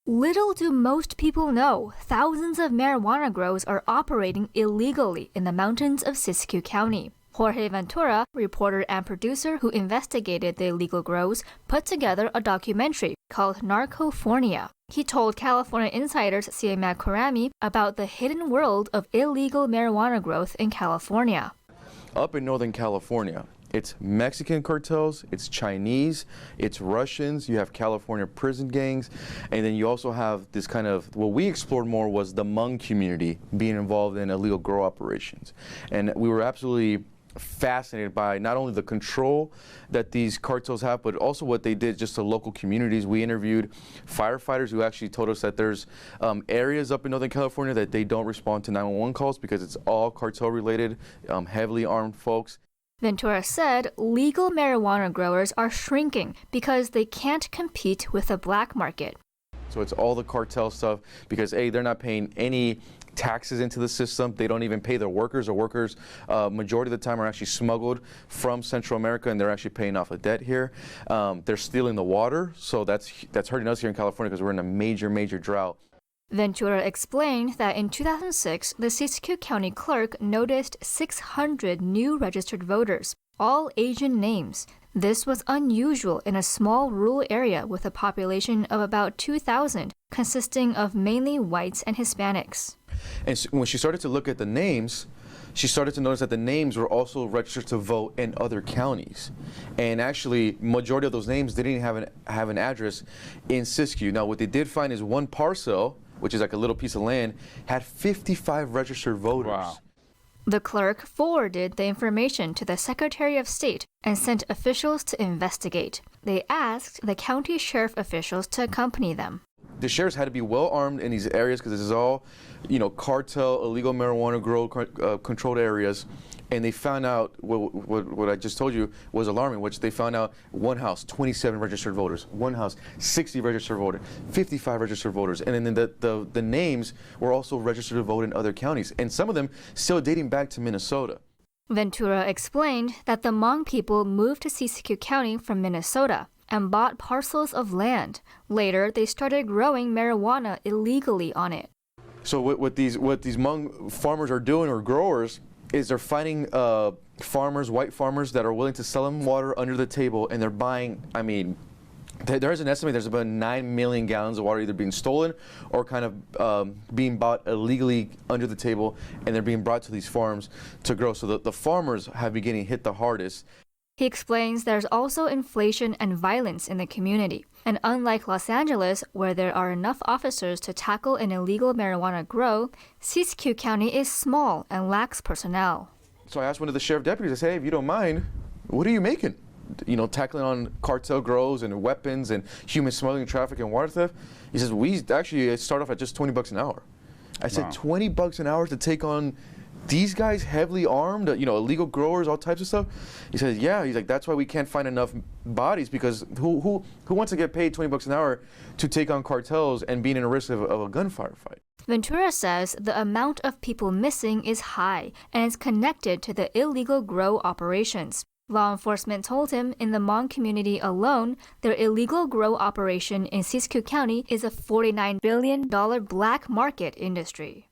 Little do most people know, thousands of marijuana grows are operating illegally in the mountains of Siskiyou County. Jorge Ventura, reporter and producer who investigated the illegal grows, put together a documentary called Narcofornia. He told California Insider's CMA Kurami about the hidden world of illegal marijuana growth in California. Up in Northern California, it's Mexican cartels, it's Chinese, it's Russians, you have California prison gangs, and then you also have this kind of, what we explored more was the Hmong community being involved in illegal grow operations. And we were absolutely fascinated by not only the control that these cartels have, but also what they did just to local communities. We interviewed firefighters who actually told us that there's areas up in Northern California that they don't respond to 911 calls because it's all cartel related, heavily armed folks. Ventura said legal marijuana growers are shrinking because they can't compete with the black market. So it's all the cartel stuff because A, they're not paying any taxes into the system. They don't even pay their workers. Or workers, majority of the time, are actually smuggled from Central America, and they're actually paying off a debt here. They're stealing the water, so that's hurting us here in California because we're in a major drought. Ventura explained that in 2006, the Siskiyou County clerk noticed 600 new registered voters, all Asian names. This was unusual in a small rural area with a population of about 2,000, consisting of mainly whites and Hispanics. And so when she started to look at the names, she started to notice that the names were also registered to vote in other counties. And actually, majority of those names didn't even have an address in Siskiyou. Now, what they did find is one parcel, which is like a little piece of land, had 55 registered voters. Wow. The clerk forwarded the information to the Secretary of State and sent officials to investigate. They asked the county sheriff officials to accompany them. The sheriffs had to be well armed in these areas because this is all, cartel, illegal marijuana grow controlled areas. And they found out what I just told you was alarming, which they found out one house, 27 registered voters, one house, 60 registered voters, 55 registered voters. And then the names were also registered to vote in other counties, and some of them still dating back to Minnesota. Ventura explained that the Hmong people moved to Siskiyou County from Minnesota and bought parcels of land. Later, they started growing marijuana illegally on it. So what these Hmong farmers are doing, or growers, is they're finding white farmers that are willing to sell them water under the table, and they're buying, there's an estimate there's about 9 million gallons of water either being stolen or kind of being bought illegally under the table, and they're being brought to these farms to grow. So the farmers have been getting hit the hardest. He explains there's also inflation and violence in the community. And unlike Los Angeles, where there are enough officers to tackle an illegal marijuana grow, Siskiyou County is small and lacks personnel. So I asked one of the sheriff deputies, I said, hey, if you don't mind, what are you making? Tackling on cartel grows and weapons and human smuggling, traffic, and water theft. He says, we actually start off at just $20 an hour. I said, wow. $20 an hour to take on these guys, heavily armed, illegal growers, all types of stuff? He says, yeah. He's like, that's why we can't find enough bodies, because who wants to get paid $20 an hour to take on cartels and being in a risk of a gunfire fight? Ventura says the amount of people missing is high and is connected to the illegal grow operations. Law enforcement told him in the Hmong community alone, their illegal grow operation in Siskiyou County is a $49 billion black market industry.